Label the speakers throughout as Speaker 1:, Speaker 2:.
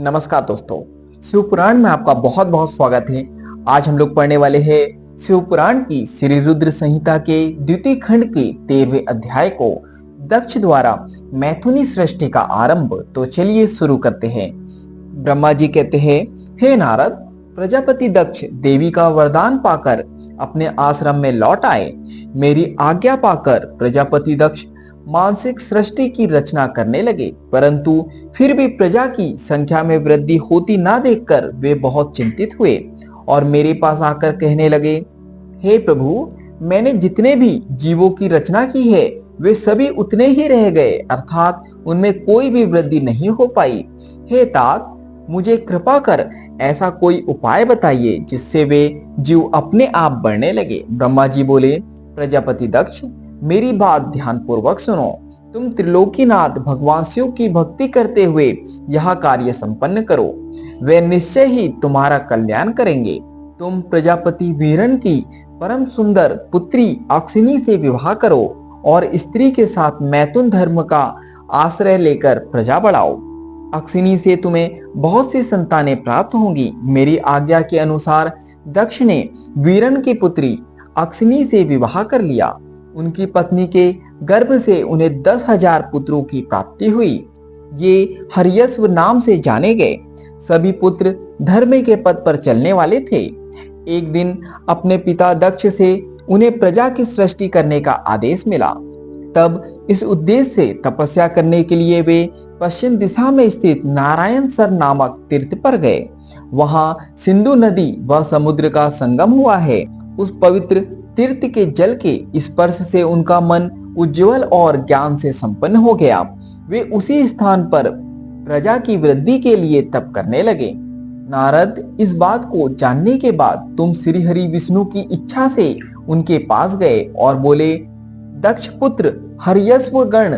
Speaker 1: नमस्कार दोस्तों, शिव पुराण में आपका बहुत बहुत स्वागत है। आज हम लोग पढ़ने वाले हैं शिव पुराण की श्री रुद्र संहिता के द्वितीय खंड के 13वें अध्याय को, दक्ष द्वारा मैथुनी सृष्टि का आरंभ। तो चलिए शुरू करते हैं। ब्रह्मा जी कहते हैं, हे नारद, प्रजापति दक्ष देवी का वरदान पाकर अपने आश्रम में लौट आए। मेरी आज्ञा पाकर प्रजापति दक्ष मानसिक सृष्टि की रचना करने लगे, परंतु फिर भी प्रजा की संख्या में वृद्धि होती ना देखकर वे बहुत चिंतित हुए और मेरे पास आकर कहने लगे, हे प्रभु, मैंने जितने भी जीवों की रचना की है वे सभी उतने ही रह गए, अर्थात उनमें कोई भी वृद्धि नहीं हो पाई। हे तात, मुझे कृपा कर ऐसा कोई उपाय बताइए जिससे वे जीव अपने आप बढ़ने लगे। ब्रह्मा जी बोले, प्रजापति दक्ष, मेरी बात ध्यान पूर्वक सुनो। तुम त्रिलोकीनाथ भगवान शिव की भक्ति करते हुए यह कार्य संपन्न करो, वे निश्चय ही तुम्हारा कल्याण करेंगे। तुम प्रजापति वीरन की परम सुंदर पुत्री अक्षिनी से विवाह करो और स्त्री के साथ मैथुन धर्म का आश्रय लेकर प्रजा बढ़ाओ। अक्षिनी से तुम्हें बहुत सी संतानें प्राप्त होंगी। मेरी आज्ञा के अनुसार दक्ष ने वीरन की पुत्री अक्षिनी से विवाह कर लिया। उनकी पत्नी के गर्भ से उन्हें 10,000 पुत्रों की प्राप्ति हुई। ये हर्यश्व नाम से जाने गए। सभी पुत्र धर्म के पद पर चलने वाले थे। एक दिन अपने पिता दक्ष से उन्हें प्रजा की सृष्टि करने का आदेश मिला। तब इस उद्देश्य से तपस्या करने के लिए वे पश्चिम दिशा में स्थित नारायण सर नामक तीर्थ पर गए। वहां सिंधु नदी व समुद्र का संगम हुआ है। उस पवित्र तीर्थ के जल के स्पर्श से उनका मन उज्जवल और ज्ञान से संपन्न हो गया। वे उसी स्थान पर प्रजा की वृद्धि के लिए तप करने लगे। नारद, इस बात को जानने के बाद तुम श्री हरि विष्णु की इच्छा से उनके पास गए और बोले, दक्ष पुत्र हर्यश्व गण,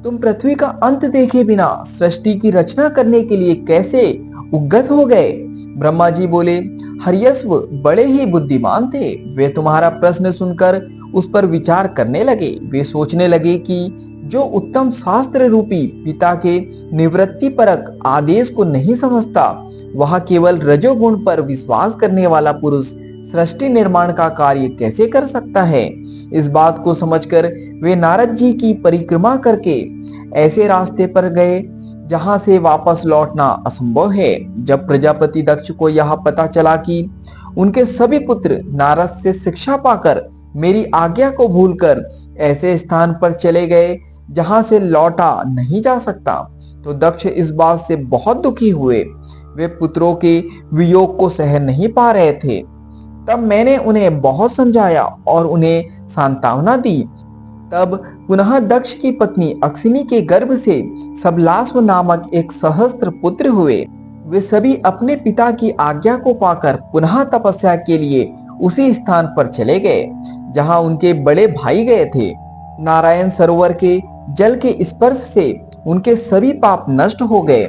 Speaker 1: तुम पृथ्वी का अंत देखे बिना सृष्टि की रचना करने के लिए कैसे उद्गत हो गए? ब्रह्मा जी बोले, हर्यश्व बड़े ही बुद्धिमान थे। वे तुम्हारा प्रश्न सुनकर उस पर विचार करने लगे। वे सोचने लगे कि जो उत्तम शास्त्र रूपी पिता के निवृत्ति परक आदेश को नहीं समझता, वह केवल रजोगुण पर विश्वास करने वाला पुरुष सृष्टि निर्माण का कार्य कैसे कर सकता है। इस बात को समझकर वे नारद जी की परिक्रमा करके ऐसे रास्ते पर गए जहां से वापस लौटना असंभव है। जब प्रजापति दक्ष को यह पता चला कि उनके सभी पुत्र नारद से शिक्षा पाकर मेरी आज्ञा को भूलकर ऐसे स्थान पर चले गए जहां से लौटा नहीं जा सकता, तो दक्ष इस बात से बहुत दुखी हुए। वे पुत्रों के वियोग को सह नहीं पा रहे थे। तब मैंने उन्हें बहुत समझाया और उन्हें सांत्वना दी। तब पुनः दक्ष की पत्नी अक्षिनी के गर्भ से सबलाश्व नामक एक सहस्त्र पुत्र हुए। वे सभी अपने पिता की आज्ञा को पाकर पुनः तपस्या के लिए उसी स्थान पर चले गए जहां उनके बड़े भाई गए थे। नारायण सरोवर के जल के स्पर्श से उनके सभी पाप नष्ट हो गए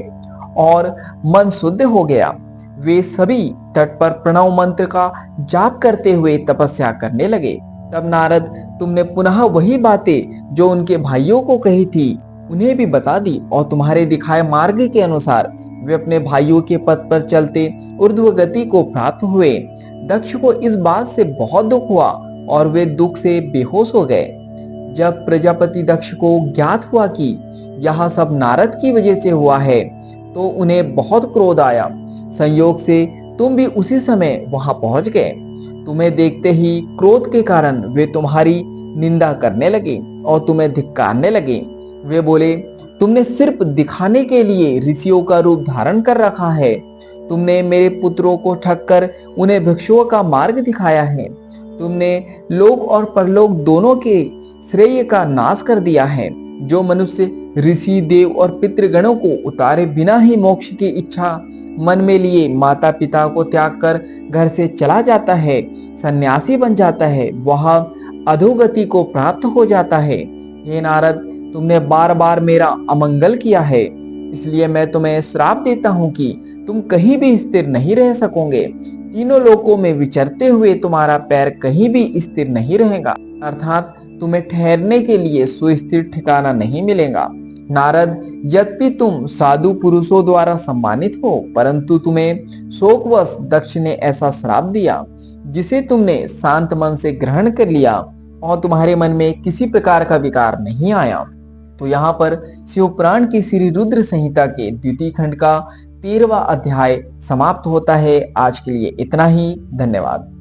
Speaker 1: और मन शुद्ध हो गया। वे सभी तट पर प्रणव मंत्र का जाप करते हुए तपस्या करने लगे। तब नारद, तुमने पुनः वही बातें जो उनके भाइयों को कही थी उन्हें भी बता दी और तुम्हारे दिखाए मार्ग के अनुसार वे अपने भाइयों के पथ पर चलते ऊर्ध्व गति को प्राप्त हुए। दक्ष को इस बात से बहुत दुख हुआ और वे दुख से बेहोश हो गए। जब प्रजापति दक्ष को ज्ञात हुआ कि यह सब नारद की वजह से हुआ है, तो उन्हें बहुत क्रोध आया। संयोग से तुम भी उसी समय वहां पहुंच गए। तुम्हें देखते ही क्रोध के कारण वे तुम्हारी निंदा करने लगे और तुम्हें धिक्कारने लगे। वे बोले, तुमने सिर्फ दिखाने के लिए ऋषियों का रूप धारण कर रखा है। तुमने मेरे पुत्रों को ठगकर उन्हें भिक्षुओं का मार्ग दिखाया है। तुमने लोक और परलोक दोनों के श्रेय का नाश कर दिया है। जो मनुष्य ऋषि, देव और पितृगणों को उतारे बिना ही मोक्ष की इच्छा मन में लिए माता पिता को त्याग कर घर से चला जाता है, सन्यासी बन जाता है, वह अधोगति को प्राप्त हो जाता है। हे नारद, तुमने बार बार मेरा अमंगल किया है, इसलिए मैं तुम्हें श्राप देता हूँ कि तुम कहीं भी स्थिर नहीं रह सकोगे। तीनों लोकों में विचरते हुए तुम्हारा पैर कहीं भी स्थिर नहीं रहेगा, अर्थात तुम्हें ठहरने के लिए सुस्थिर ठिकाना नहीं मिलेगा। नारद, यद्यपि तुम साधु पुरुषों द्वारा सम्मानित हो, परंतु तुम्हें शोकवश दक्ष ने ऐसा श्राप दिया जिसे तुमने शांत मन से ग्रहण कर लिया और तुम्हारे मन में किसी प्रकार का विकार नहीं आया। तो यहाँ पर शिवपुराण की श्री रुद्र संहिता के द्वितीय खंड का 13वां अध्याय समाप्त होता है। आज के लिए इतना ही। धन्यवाद।